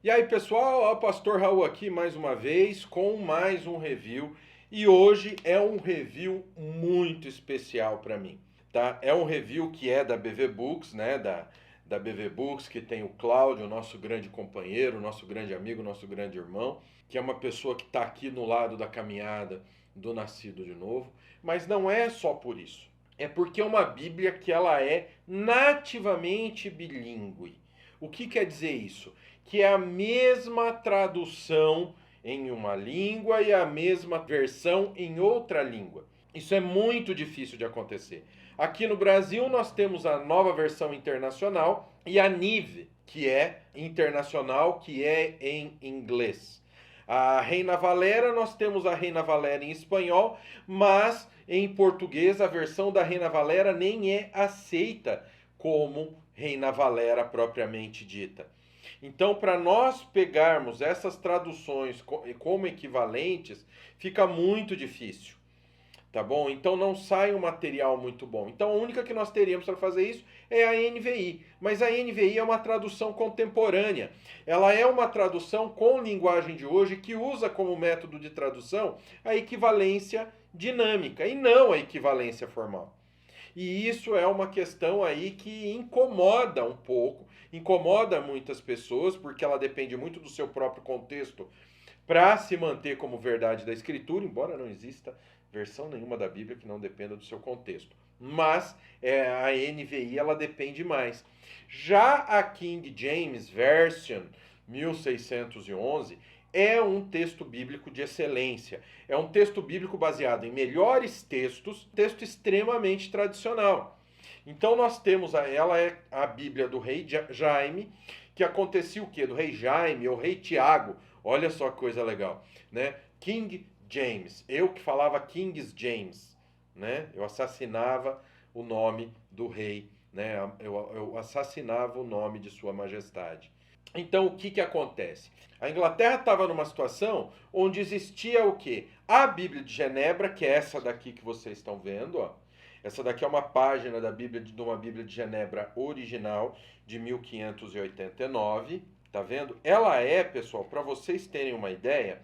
E aí pessoal, o Pastor Raul aqui mais uma vez com mais um review e hoje é um review muito especial para mim, tá? É um review que é da BV Books, né? Da BV Books, que tem o Cláudio, nosso grande companheiro, nosso grande amigo, nosso grande irmão, que é uma pessoa que está aqui no lado da caminhada do Nascido de Novo, mas não é só por isso. É porque é uma Bíblia que ela é nativamente bilíngue. O que quer dizer isso? Que é a mesma tradução em uma língua e a mesma versão em outra língua. Isso é muito difícil de acontecer. Aqui no Brasil nós temos a nova versão internacional e a NIV, que é internacional, que é em inglês. A Reina Valera, nós temos a Reina Valera em espanhol, mas em português a versão da Reina Valera nem é aceita como Reina Valera propriamente dita. Então, para nós pegarmos essas traduções como equivalentes, fica muito difícil, tá bom? Então não sai um material muito bom. Então a única que nós teríamos para fazer isso é a NVI. Mas a NVI é uma tradução contemporânea. Ela é uma tradução com linguagem de hoje que usa como método de tradução a equivalência dinâmica e não a equivalência formal. E isso é uma questão aí que incomoda um pouco, incomoda muitas pessoas, porque ela depende muito do seu próprio contexto para se manter como verdade da Escritura, embora não exista versão nenhuma da Bíblia que não dependa do seu contexto. Mas a NVI ela depende mais. Já a King James Version 1611 é um texto bíblico de excelência. É um texto bíblico baseado em melhores textos, texto extremamente tradicional. Então nós temos ela é a Bíblia do rei Jaime, que acontecia o quê? Do rei Jaime ou rei Tiago. Olha só que coisa legal, né? King James. Eu que falava King's James, né? Eu assassinava o nome do rei, né? Eu assassinava o nome de sua majestade. Então, o que acontece? A Inglaterra estava numa situação onde existia o quê? A Bíblia de Genebra, que é essa daqui que vocês estão vendo, ó. Essa daqui é uma página da Bíblia de uma Bíblia de Genebra original de 1589, tá vendo? Ela é, pessoal, para vocês terem uma ideia,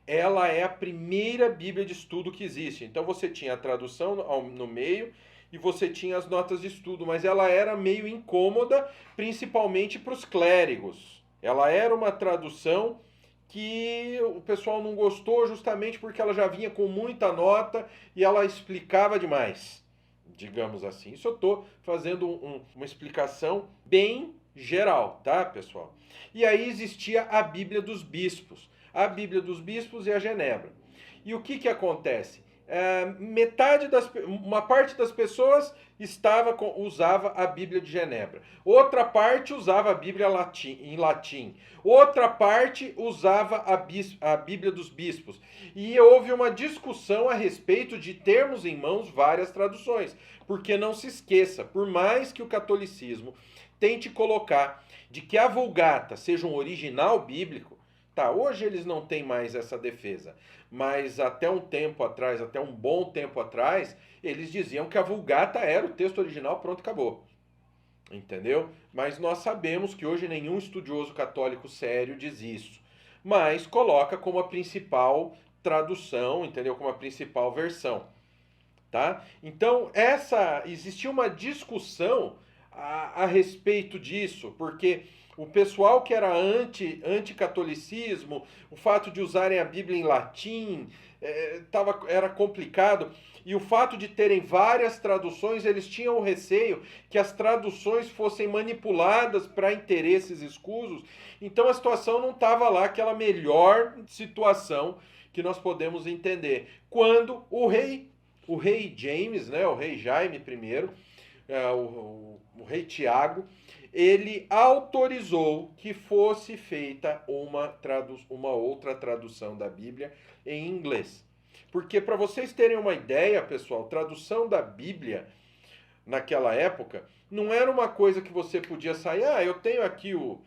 ela é a primeira Bíblia de estudo que existe. Então você tinha a tradução no meio e você tinha as notas de estudo, mas ela era meio incômoda, principalmente para os clérigos. Ela era uma tradução que o pessoal não gostou justamente porque ela já vinha com muita nota e ela explicava demais, digamos assim. Isso eu estou fazendo uma explicação bem geral, tá, pessoal? E aí existia a Bíblia dos Bispos. A Bíblia dos Bispos e a Genebra. E o que acontece? Uma parte das pessoas usava a Bíblia de Genebra. Outra parte usava a Bíblia em latim. Outra parte usava a Bíblia dos Bispos. E houve uma discussão a respeito de termos em mãos várias traduções. Porque não se esqueça, por mais que o catolicismo tente colocar de que a Vulgata seja um original bíblico, tá, hoje eles não têm mais essa defesa, mas até um tempo atrás, até um bom tempo atrás, eles diziam que a Vulgata era o texto original, pronto, acabou. Entendeu? Mas nós sabemos que hoje nenhum estudioso católico sério diz isso. Mas coloca como a principal tradução, entendeu? Como a principal versão. Tá? Então, existia uma discussão a respeito disso, porque o pessoal que era anticatolicismo, o fato de usarem a Bíblia em latim, era complicado. E o fato de terem várias traduções, eles tinham o receio que as traduções fossem manipuladas para interesses escusos. Então a situação não estava lá aquela melhor situação que nós podemos entender. Quando o rei James, né, o rei Jaime I, o rei Tiago, ele autorizou que fosse feita uma outra tradução da Bíblia em inglês. Porque, para vocês terem uma ideia, pessoal, tradução da Bíblia naquela época não era uma coisa que você podia sair, eu tenho aqui o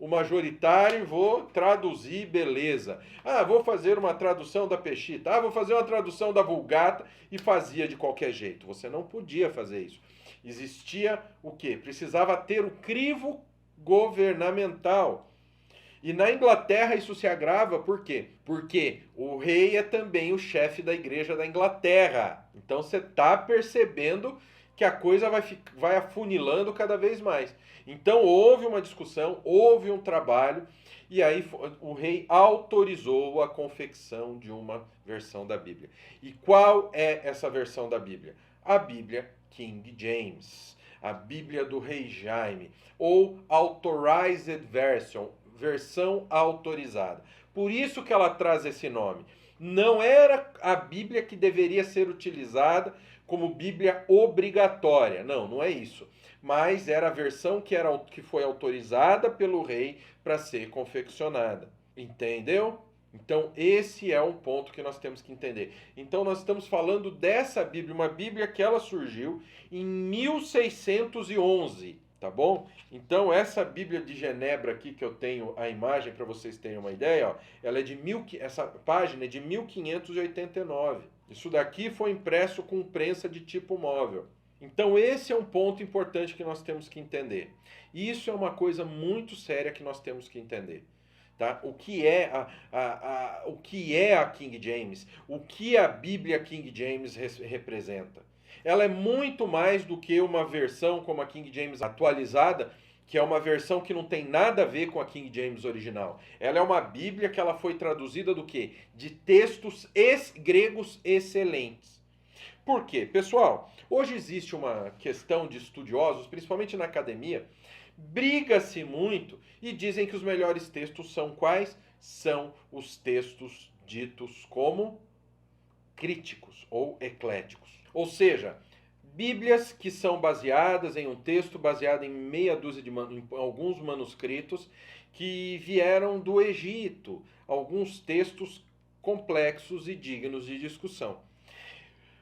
majoritário, vou traduzir, beleza. Vou fazer uma tradução da Peshitta, vou fazer uma tradução da Vulgata e fazia de qualquer jeito. Você não podia fazer isso. Existia o quê? Precisava ter o crivo governamental. E na Inglaterra isso se agrava por quê? Porque o rei é também o chefe da igreja da Inglaterra. Então você está percebendo que a coisa vai afunilando cada vez mais. Então houve uma discussão, houve um trabalho, e aí o rei autorizou a confecção de uma versão da Bíblia. E qual é essa versão da Bíblia? A Bíblia King James, a Bíblia do rei Jaime, ou Authorized Version, versão autorizada. Por isso que ela traz esse nome. Não era a Bíblia que deveria ser utilizada como Bíblia obrigatória. Não, não é isso. Mas era a versão que foi autorizada pelo rei para ser confeccionada. Entendeu? Então, esse é um ponto que nós temos que entender. Então, nós estamos falando dessa Bíblia, uma Bíblia que ela surgiu em 1611, tá bom? Então, essa Bíblia de Genebra aqui, que eu tenho a imagem para vocês terem uma ideia, ó, ela é essa página é de 1589. Isso daqui foi impresso com prensa de tipo móvel. Então, esse é um ponto importante que nós temos que entender. Isso é uma coisa muito séria que nós temos que entender. Tá? O que é a King James? O que a Bíblia King James representa? Ela é muito mais do que uma versão como a King James atualizada, que é uma versão que não tem nada a ver com a King James original. Ela é uma Bíblia que ela foi traduzida do quê? De textos gregos excelentes. Por quê? Pessoal, hoje existe uma questão de estudiosos, principalmente na academia, briga-se muito e dizem que os melhores textos são quais? São os textos ditos como críticos ou ecléticos. Ou seja, Bíblias que são baseadas em um texto baseado em meia dúzia em alguns manuscritos que vieram do Egito, alguns textos complexos e dignos de discussão.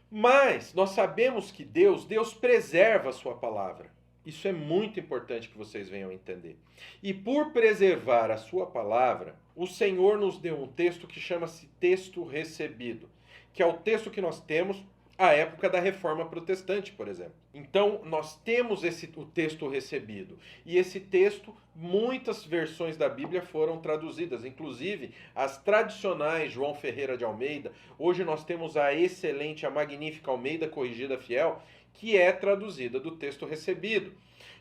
Mas nós sabemos que Deus preserva a sua palavra. Isso é muito importante que vocês venham entender. E por preservar a sua palavra, o Senhor nos deu um texto que chama-se texto recebido, que é o texto que nós temos à época da Reforma Protestante, por exemplo. Então, nós temos o texto recebido. E esse texto, muitas versões da Bíblia foram traduzidas, inclusive as tradicionais João Ferreira de Almeida. Hoje nós temos a excelente, a magnífica Almeida Corrigida Fiel, que é traduzida do texto recebido.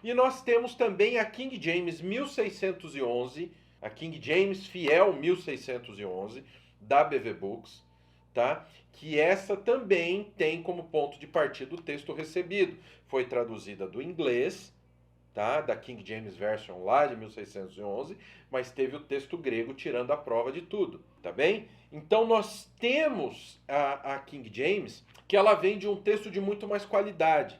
E nós temos também a King James 1611, a King James Fiel 1611, da BV Books, tá? Que essa também tem como ponto de partida o texto recebido. Foi traduzida do inglês, tá? Da King James Version lá de 1611, mas teve o texto grego tirando a prova de tudo, tá bem? Então nós temos a King James, que ela vem de um texto de muito mais qualidade.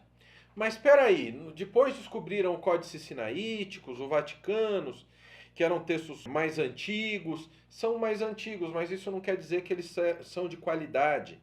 Mas espera aí, depois descobriram o Códice Sinaíticos, o Vaticanos, que eram textos mais antigos, são mais antigos, mas isso não quer dizer que eles são de qualidade.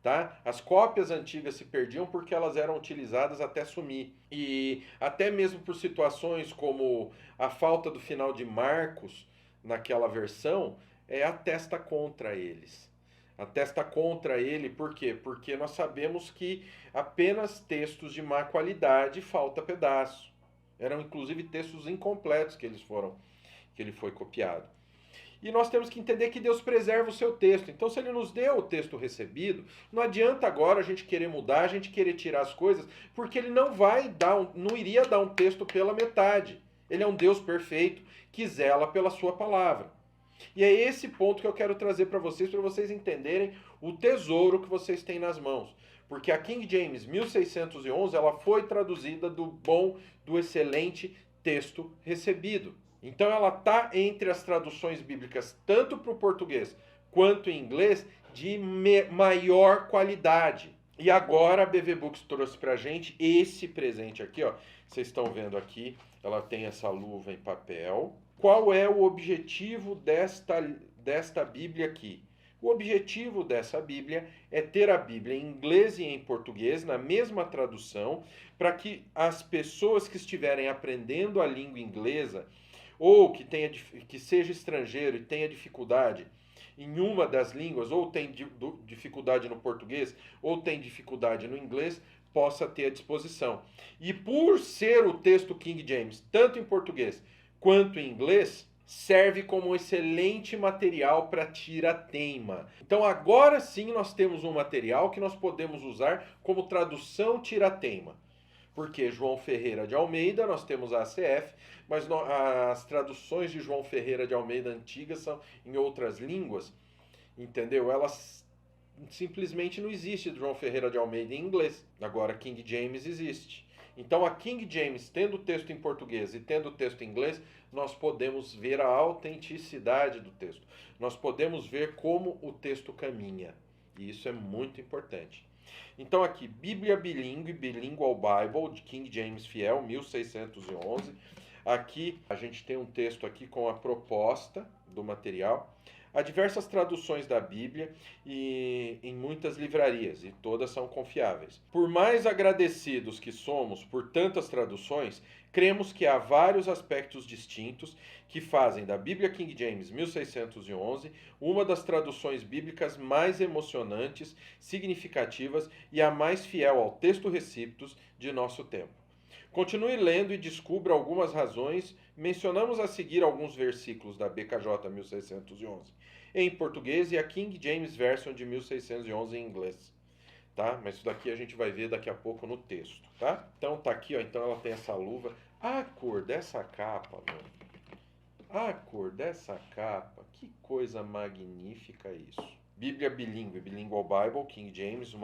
Tá? As cópias antigas se perdiam porque elas eram utilizadas até sumir. E até mesmo por situações como a falta do final de Marcos naquela versão, atesta contra eles. Atesta contra ele, por quê? Porque nós sabemos que apenas textos de má qualidade falta pedaço. Eram inclusive textos incompletos que ele foi copiado. E nós temos que entender que Deus preserva o seu texto. Então, se ele nos deu o texto recebido, não adianta agora a gente querer mudar, a gente querer tirar as coisas, porque ele não iria dar um texto pela metade. Ele é um Deus perfeito que zela pela sua palavra. E é esse ponto que eu quero trazer para vocês entenderem o tesouro que vocês têm nas mãos. Porque a King James 1611, ela foi traduzida do excelente texto recebido. Então ela está entre as traduções bíblicas, tanto para o português quanto em inglês, de maior qualidade. E agora a BV Books trouxe para a gente esse presente aqui, ó. Vocês estão vendo aqui, ela tem essa luva em papel. Qual é o objetivo desta Bíblia aqui? O objetivo dessa Bíblia é ter a Bíblia em inglês e em português, na mesma tradução, para que as pessoas que estiverem aprendendo a língua inglesa, ou que seja estrangeiro e tenha dificuldade em uma das línguas, ou tem dificuldade no português, ou tem dificuldade no inglês, possa ter à disposição. E por ser o texto King James, tanto em português quanto em inglês, serve como um excelente material para tira-teima. Então agora sim nós temos um material que nós podemos usar como tradução tira-teima. Porque João Ferreira de Almeida, nós temos a ACF, mas as traduções de João Ferreira de Almeida antigas são em outras línguas, entendeu? Elas simplesmente não existe João Ferreira de Almeida em inglês. Agora King James existe. Então a King James, tendo o texto em português e tendo o texto em inglês, nós podemos ver a autenticidade do texto. Nós podemos ver como o texto caminha. E isso é muito importante. Então aqui, Bíblia Bilíngue, Bilingual Bible, de King James Fiel, 1611. Aqui a gente tem um texto aqui com a proposta do material. Há diversas traduções da Bíblia e em muitas livrarias, e todas são confiáveis. Por mais agradecidos que somos por tantas traduções, cremos que há vários aspectos distintos que fazem da Bíblia King James 1611 uma das traduções bíblicas mais emocionantes, significativas e a mais fiel ao texto recíptos de nosso tempo. Continue lendo e descubra algumas razões. Mencionamos a seguir alguns versículos da BKJ 1611 em português e a King James Version de 1611 em inglês. Tá? Mas isso daqui a gente vai ver daqui a pouco no texto, tá? Então tá aqui, ó, então ela tem essa luva. A cor dessa capa, mano. A cor dessa capa, que coisa magnífica isso. Bíblia bilíngue, Bilingual Bible, King James,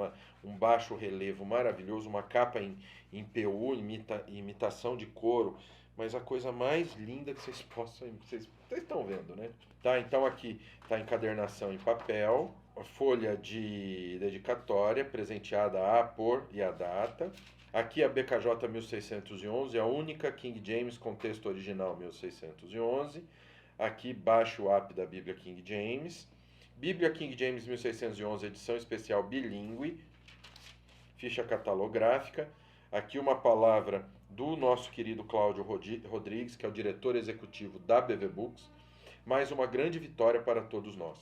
um baixo relevo maravilhoso, uma capa em PU, imitação de couro, mas a coisa mais linda que vocês possam... Vocês estão vendo, né? Tá, então aqui tá a encadernação em papel, a folha de dedicatória, presenteada a, por e a data. Aqui a BKJ 1611, a única King James com texto original 1611. Aqui baixo o app da Bíblia King James. Bíblia King James 1611, edição especial bilíngue, ficha catalográfica. Aqui uma palavra do nosso querido Cláudio Rodrigues, que é o diretor executivo da BV Books. Mais uma grande vitória para todos nós.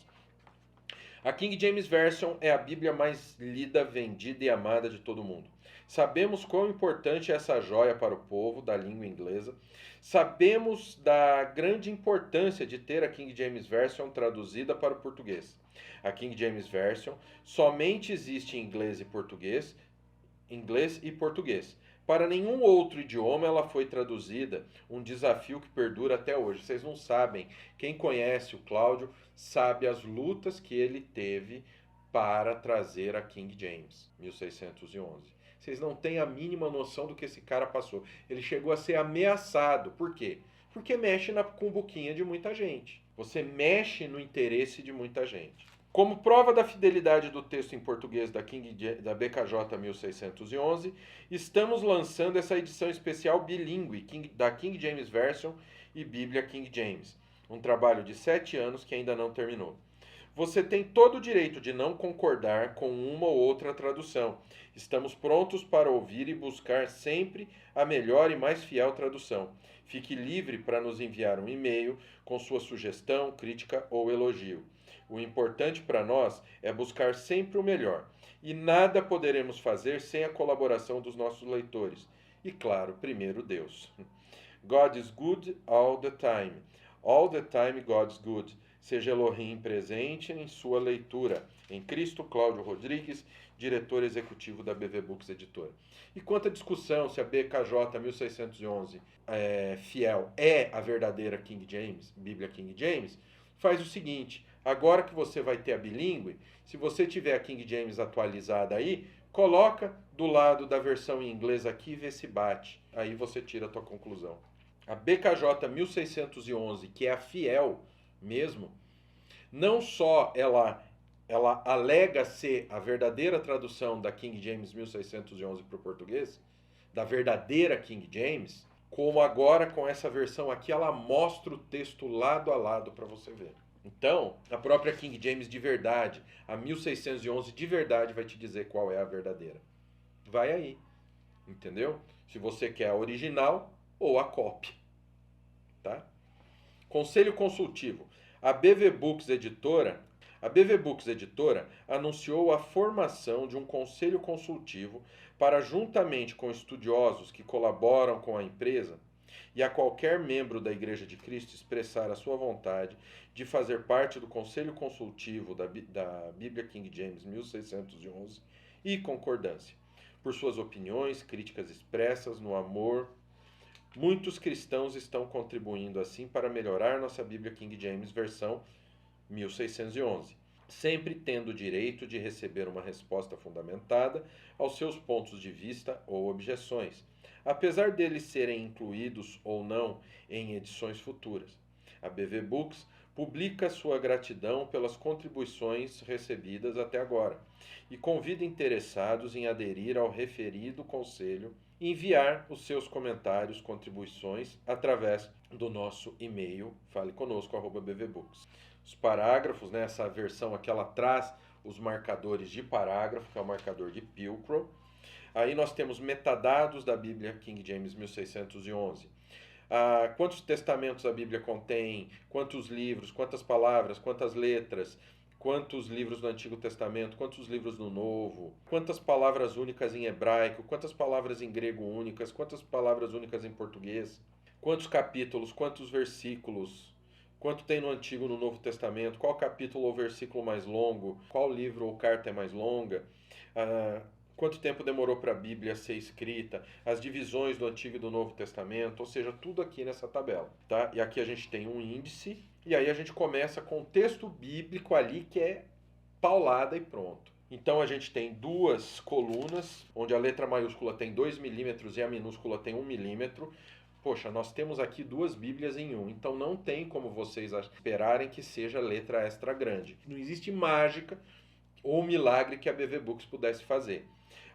A King James Version é a Bíblia mais lida, vendida e amada de todo mundo. Sabemos quão importante é essa joia para o povo da língua inglesa. Sabemos da grande importância de ter a King James Version traduzida para o português. A King James Version somente existe em inglês e português. Para nenhum outro idioma ela foi traduzida, um desafio que perdura até hoje. Vocês não sabem, quem conhece o Cláudio sabe as lutas que ele teve para trazer a King James 1611. Vocês não têm a mínima noção do que esse cara passou. Ele chegou a ser ameaçado. Por quê? Porque mexe na cumbuquinha de muita gente. Você mexe no interesse de muita gente. Como prova da fidelidade do texto em português da BKJ 1611, estamos lançando essa edição especial bilíngue da King James Version e Bíblia King James. Um trabalho de 7 anos que ainda não terminou. Você tem todo o direito de não concordar com uma ou outra tradução. Estamos prontos para ouvir e buscar sempre a melhor e mais fiel tradução. Fique livre para nos enviar um e-mail com sua sugestão, crítica ou elogio. O importante para nós é buscar sempre o melhor. E nada poderemos fazer sem a colaboração dos nossos leitores. E claro, primeiro Deus. God is good all the time. All the time God is good. Seja Elohim presente em sua leitura. Em Cristo, Cláudio Rodrigues, diretor executivo da BV Books Editora. E quanto à discussão se a BKJ 1611 fiel é a verdadeira King James, Bíblia King James, faz o seguinte, agora que você vai ter a bilíngue, se você tiver a King James atualizada aí, coloca do lado da versão em inglês aqui e vê se bate. Aí você tira a tua conclusão. A BKJ 1611, que é a fiel mesmo, não só ela alega ser a verdadeira tradução da King James 1611 para o português, da verdadeira King James, como agora com essa versão aqui, ela mostra o texto lado a lado para você ver. Então, a própria King James de verdade, a 1611 de verdade vai te dizer qual é a verdadeira. Vai aí, entendeu? Se você quer a original ou a cópia, tá? Conselho consultivo. A BV Books Editora anunciou a formação de um conselho consultivo para, juntamente com estudiosos que colaboram com a empresa, e a qualquer membro da Igreja de Cristo expressar a sua vontade de fazer parte do Conselho Consultivo da Bíblia King James 1611 e concordância, por suas opiniões, críticas expressas no amor. Muitos cristãos estão contribuindo assim para melhorar nossa Bíblia King James versão 1611, sempre tendo o direito de receber uma resposta fundamentada aos seus pontos de vista ou objeções, apesar deles serem incluídos ou não em edições futuras. A BV Books publica sua gratidão pelas contribuições recebidas até agora e convida interessados em aderir ao referido conselho e enviar os seus comentários, contribuições através do nosso e-mail faleconosco@bvbooks. Os parágrafos, né, essa versão aqui ela traz os marcadores de parágrafo, que é o marcador de Pilcrow. Aí nós temos metadados da Bíblia King James 1611. Quantos testamentos a Bíblia contém, quantos livros, quantas palavras, quantas letras, quantos livros do Antigo Testamento, quantos livros do Novo, quantas palavras únicas em hebraico, quantas palavras em grego únicas, quantas palavras únicas em português, quantos capítulos, quantos versículos, quanto tem no Antigo e no Novo Testamento, qual capítulo ou versículo mais longo, qual livro ou carta é mais longa, quanto tempo demorou para a Bíblia ser escrita, as divisões do Antigo e do Novo Testamento, ou seja, tudo aqui nessa tabela, tá? E aqui a gente tem um índice, e aí a gente começa com o texto bíblico ali que é paulada e pronto. Então a gente tem duas colunas, onde a letra maiúscula tem 2 milímetros e a minúscula tem 1 milímetro. Poxa, nós temos aqui duas Bíblias em um, então não tem como vocês esperarem que seja letra extra grande. Não existe mágica ou milagre que a BV Books pudesse fazer.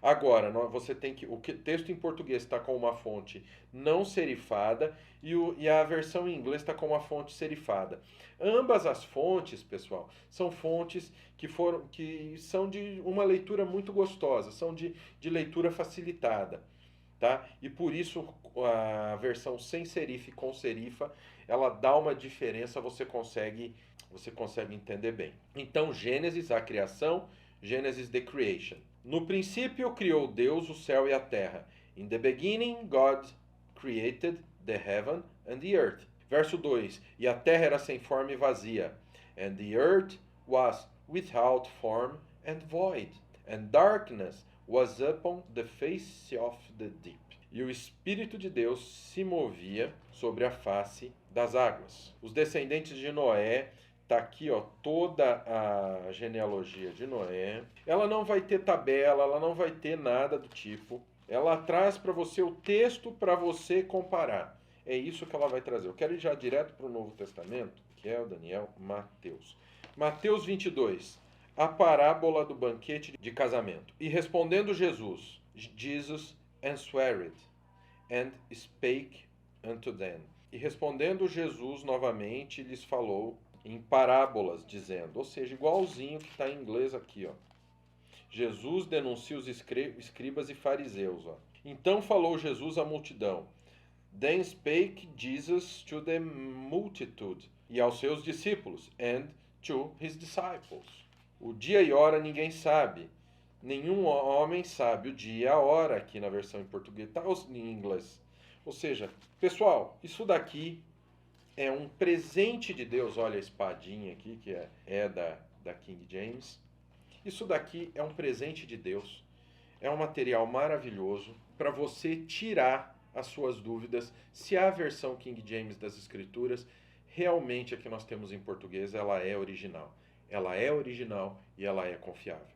Agora, você tem que. O texto em português está com uma fonte não serifada e a versão em inglês está com uma fonte serifada. Ambas as fontes, pessoal, são fontes que são de uma leitura muito gostosa, são de leitura facilitada. Tá? E por isso a versão sem serifa e com serifa, ela dá uma diferença, você consegue entender bem. Então, Gênesis, a criação, Gênesis, the creation. No princípio criou Deus o céu e a terra. In the beginning, God created the heaven and the earth. Verso 2. E a terra era sem forma e vazia. And the earth was without form and void. And darkness was upon the face of the deep. E o Espírito de Deus se movia sobre a face das águas. Os descendentes de Noé, tá aqui, ó, toda a genealogia de Noé. Ela não vai ter tabela, ela não vai ter nada do tipo. Ela traz para você o texto para você comparar. É isso que ela vai trazer. Eu quero ir já direto para o Novo Testamento, que é o Daniel, Mateus. Mateus 22. A parábola do banquete de casamento. E respondendo Jesus answered and spake unto them. E respondendo Jesus novamente lhes falou em parábolas, dizendo, ou seja, igualzinho que está em inglês aqui, ó. Jesus denuncia os escribas e fariseus, ó. Então falou Jesus à multidão. Then spake Jesus to the multitude, e aos seus discípulos, and to his disciples. O dia e hora ninguém sabe. Nenhum homem sabe o dia e a hora, aqui na versão em português, tá em inglês. Ou seja, pessoal, isso daqui é um presente de Deus. Olha a espadinha aqui, que é da King James. Isso daqui é um presente de Deus. É um material maravilhoso para você tirar as suas dúvidas se a versão King James das Escrituras realmente a que nós temos em português, ela é original. Ela é original e ela é confiável.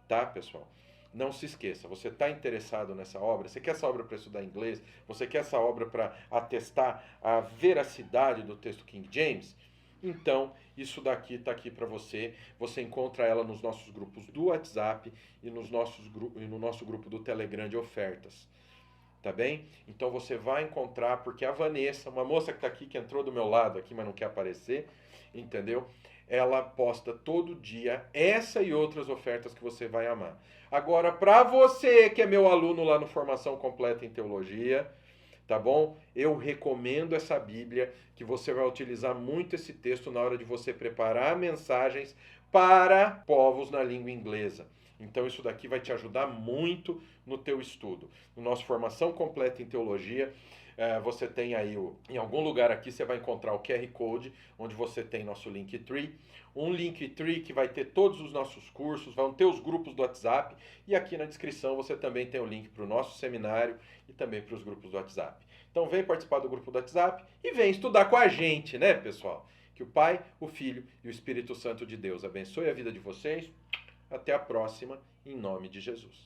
Tá, pessoal? Não se esqueça, você está interessado nessa obra? Você quer essa obra para estudar inglês? Você quer essa obra para atestar a veracidade do texto King James? Então, isso daqui está aqui para você. Você encontra ela nos nossos grupos do WhatsApp e no nosso grupo do Telegram de ofertas. Tá bem? Então você vai encontrar, porque a Vanessa, uma moça que está aqui, que entrou do meu lado aqui, mas não quer aparecer, entendeu? Ela posta todo dia essa e outras ofertas que você vai amar. Agora, para você que é meu aluno lá no Formação Completa em Teologia, tá bom? Eu recomendo essa Bíblia, que você vai utilizar muito esse texto na hora de você preparar mensagens para povos na língua inglesa. Então isso daqui vai te ajudar muito no teu estudo. No nosso Formação Completa em Teologia, Você tem aí, em algum lugar aqui, você vai encontrar o QR Code, onde você tem nosso Linktree. Um Linktree que vai ter todos os nossos cursos, vão ter os grupos do WhatsApp. E aqui na descrição você também tem o link para o nosso seminário e também para os grupos do WhatsApp. Então vem participar do grupo do WhatsApp e vem estudar com a gente, né, pessoal? Que o Pai, o Filho e o Espírito Santo de Deus abençoe a vida de vocês. Até a próxima, em nome de Jesus.